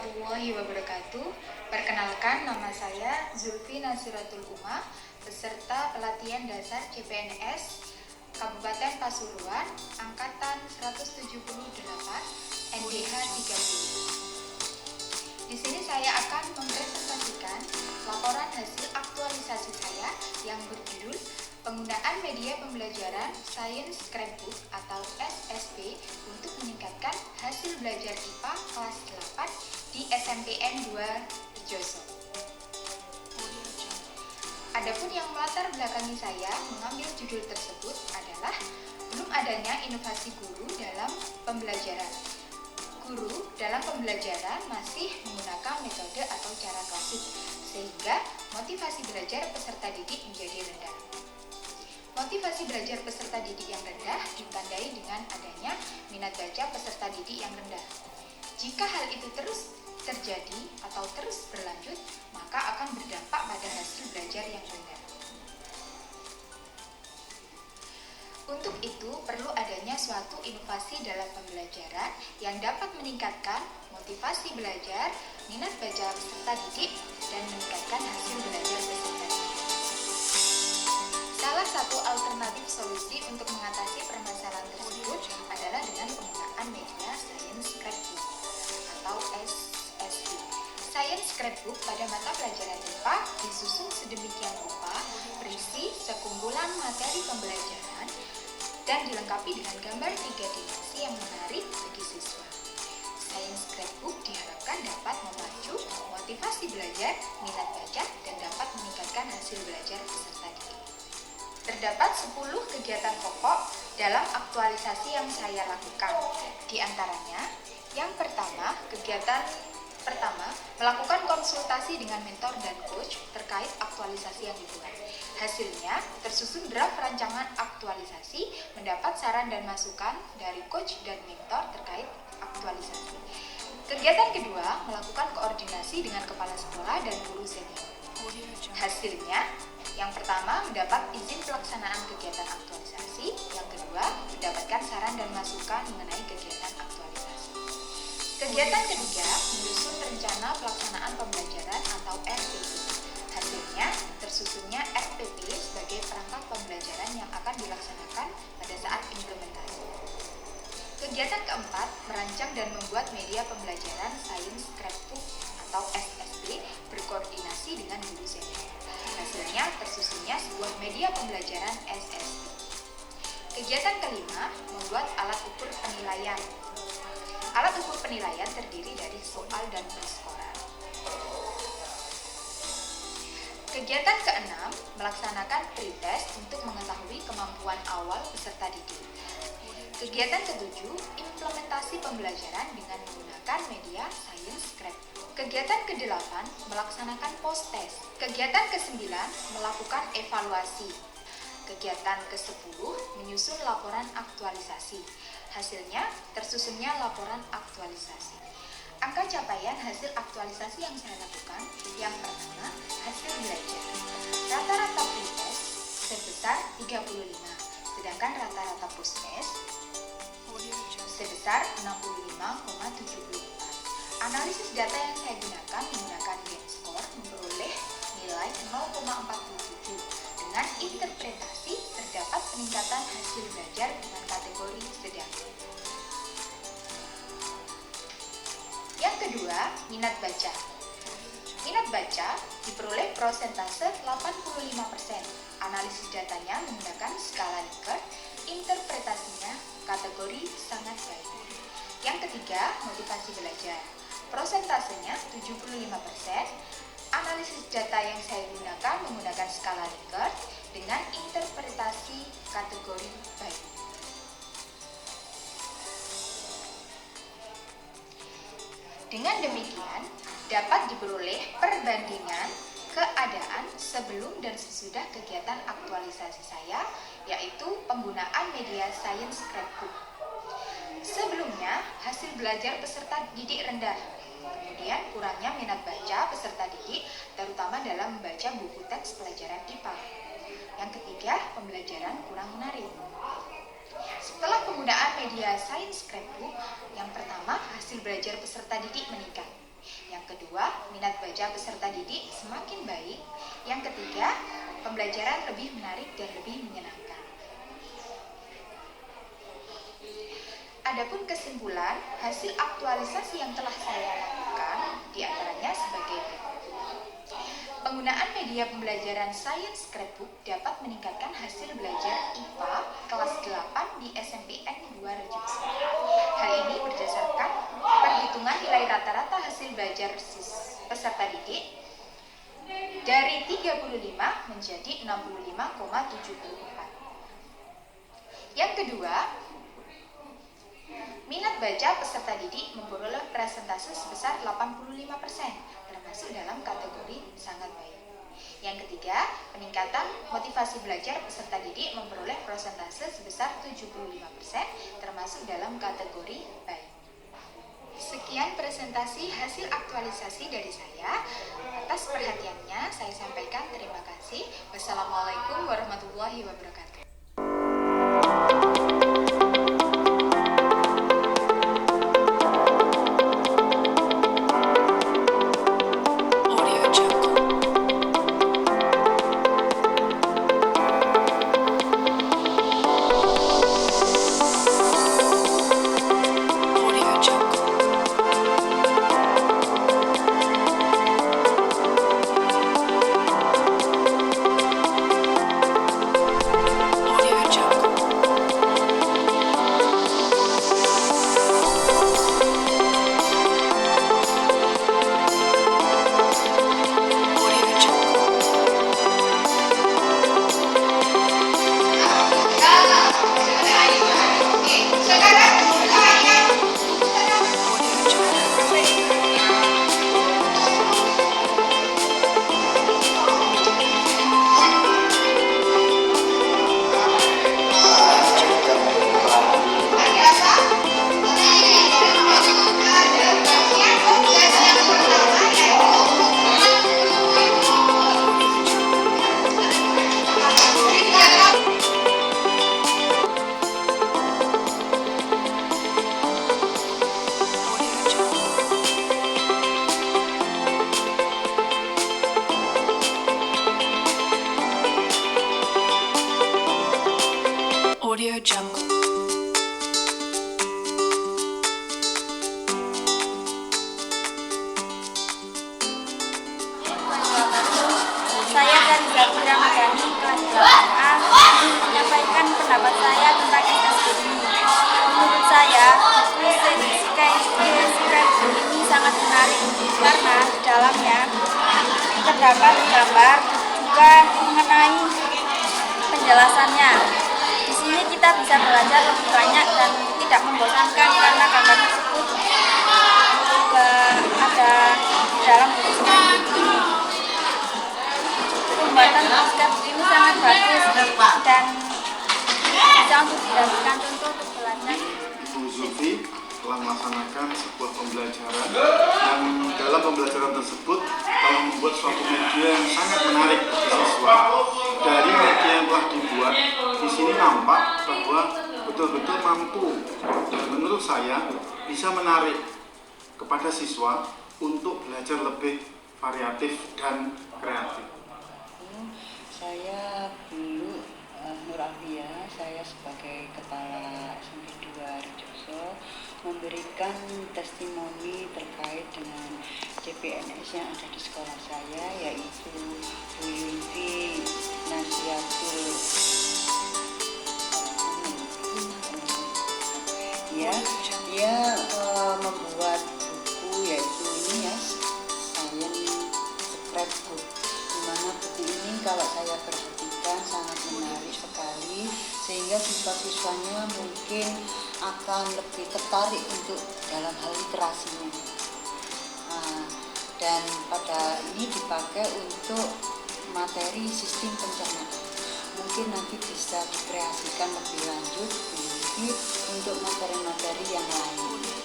warahmatullahi wabarakatuh. Perkenalkan, nama saya Zulfi Nasiratul Uma, peserta pelatihan dasar CPNS Kabupaten Pasuruan, Angkatan 178, NDH 30. Di sini saya akan mempresentasikan laporan hasil aktualisasi saya yang berjudul Penggunaan Media Pembelajaran Sains Scrapbook atau SSB untuk meningkatkan hasil belajar IPA kelas 8 di SMPN 2 Rejoso. Adapun yang melatar belakangi saya mengambil judul tersebut adalah belum adanya inovasi guru dalam pembelajaran. Guru dalam pembelajaran masih menggunakan metode atau cara klasik, sehingga motivasi belajar peserta didik menjadi rendah. Motivasi belajar peserta didik yang rendah ditandai dengan adanya minat baca peserta didik yang rendah. Jika hal itu terus terjadi atau terus berlanjut, maka akan berdampak pada hasil belajar yang rendah. Untuk itu, perlu adanya suatu inovasi dalam pembelajaran yang dapat meningkatkan motivasi belajar, minat baca peserta didik, dan meningkatkan hasil belajar peserta didik. Salah satu alternatif solusi untuk mengatasi permasalahan tersebut adalah dengan penggunaan media Science Scrapbook atau SSB. Science Scrapbook pada mata pelajaran IPA disusun sedemikian rupa berisi sekumpulan materi pembelajaran dan dilengkapi dengan gambar 3 dimensi yang menarik bagi siswa. Science Scrapbook diharapkan dapat memacu motivasi belajar, minat baca, dan dapat meningkatkan hasil belajar peserta didik. Terdapat 10 kegiatan pokok dalam aktualisasi yang saya lakukan. Di antaranya, yang pertama, kegiatan pertama, melakukan konsultasi dengan mentor dan coach terkait aktualisasi yang dibuat. Hasilnya, tersusun draft rancangan aktualisasi, mendapat saran dan masukan dari coach dan mentor terkait aktualisasi. Kegiatan kedua, melakukan koordinasi dengan kepala sekolah dan guru senior. Hasilnya, yang pertama, mendapat izin pelaksanaan kegiatan aktualisasi. Yang kedua, mendapatkan saran dan masukan mengenai kegiatan aktualisasi. Kegiatan ketiga, menyusun rencana pelaksanaan pembelajaran atau RPP. Hasilnya, tersusunnya RPP sebagai perangkat pembelajaran yang akan dilaksanakan pada saat implementasi. Kegiatan keempat, merancang dan membuat media pembelajaran Science Scrapbook atau SSB berkoordinasi dengan guru senior. Hasilnya, tersusunnya sebuah media pembelajaran SSB. Kegiatan kelima, membuat alat ukur penilaian. Alat ukur penilaian terdiri dari soal dan perskoran. Kegiatan keenam, melaksanakan pretest untuk mengetahui kemampuan awal peserta didik. Kegiatan ketujuh, implementasi pembelajaran dengan menggunakan media Science Scrapbook. Kegiatan ke-8, melaksanakan post-test. Kegiatan ke-9, melakukan evaluasi. Kegiatan ke-10, menyusun laporan aktualisasi. Hasilnya, tersusunnya laporan aktualisasi. Angka capaian hasil aktualisasi yang saya lakukan, yang pertama, hasil belajar. Rata-rata pretest sebesar 35, sedangkan rata-rata post-test sebesar 65,74. Analisis data yang saya gunakan menggunakan game score memperoleh nilai 0,47. Dengan interpretasi terdapat peningkatan hasil belajar dengan kategori sedang. Yang kedua, minat baca. Minat baca diperoleh prosentase 85%. Analisis datanya menggunakan skala Likert, interpretasinya kategori sangat baik. Yang ketiga, motivasi belajar. Prosentasenya 75%. Analisis data yang saya gunakan menggunakan skala Likert dengan interpretasi kategori baik. Dengan demikian, dapat diperoleh perbandingan keadaan sebelum dan sesudah kegiatan aktualisasi saya, yaitu penggunaan media Science Scrapbook. Sebelumnya, hasil belajar peserta didik rendah. Kemudian, kurangnya minat baca peserta didik, terutama dalam membaca buku teks pelajaran IPA. Yang ketiga, pembelajaran kurang menarik. Setelah penggunaan media Science Scrapbook, yang pertama, hasil belajar peserta didik meningkat. Yang kedua, minat baca peserta didik semakin baik. Yang ketiga, pembelajaran lebih menarik dan lebih menyenangkan. Adapun kesimpulan, hasil aktualisasi yang telah saya lakukan diantaranya sebagai berikut. Penggunaan media pembelajaran Science Scrapbook dapat meningkatkan hasil belajar IPA kelas 8 di SMPN 2 Rejoso. Hal ini berdasarkan perhitungan nilai rata-rata hasil belajar peserta didik dari 35 menjadi 65,74. Yang kedua, minat baca peserta didik memperoleh persentase sebesar 85%, termasuk dalam kategori sangat baik. Yang ketiga, peningkatan motivasi belajar peserta didik memperoleh persentase sebesar 75%, termasuk dalam kategori baik. Sekian presentasi hasil aktualisasi dari saya. Atas perhatiannya, saya sampaikan terima kasih. Wassalamualaikum warahmatullahi wabarakatuh. Audio Jungle. Saya dari Zafira Magani, kelas 8A, menyampaikan pendapat saya tentang SSB ini. Menurut saya, Scrapbook ini sangat menarik karena di dalamnya terdapat gambar juga mengenai penjelasannya. Di sini kita bisa belajar lebih banyak dan tidak membosankan karena gambar tersebut juga ada di dalam buku Scrapbook ini. Pembuatan Scrapbook ini sangat bagus dan bisa untuk dijadikan contoh untuk belajar. Ibu Zulfi telah melaksanakan sebuah pembelajaran dan dalam pembelajaran tersebut telah membuat suatu media yang sangat menarik bagi siswa. Dari media yang telah dibuat, di sini nampak bahwa betul-betul mampu dan menurut saya bisa menarik kepada siswa untuk belajar lebih variatif dan kreatif. Saya dulu Nur Afia, saya sebagai Kepala SMP 2 Rejoso memberikan testimoni terkait dengan CPNS yang ada di sekolah saya, yaitu Bu Yunfi Nasiatul. Ya, dia membuat buku yaitu ini ya, Science Scrapbook. Dimana buku ini kalau saya perhatikan sangat menarik sekali, sehingga siswa-siswanya mungkin akan lebih tertarik untuk dalam hal literasinya. Dan pada ini dipakai untuk materi sistem pencernaan. Mungkin nanti bisa dikreasikan lebih lanjut untuk materi-materi yang lain.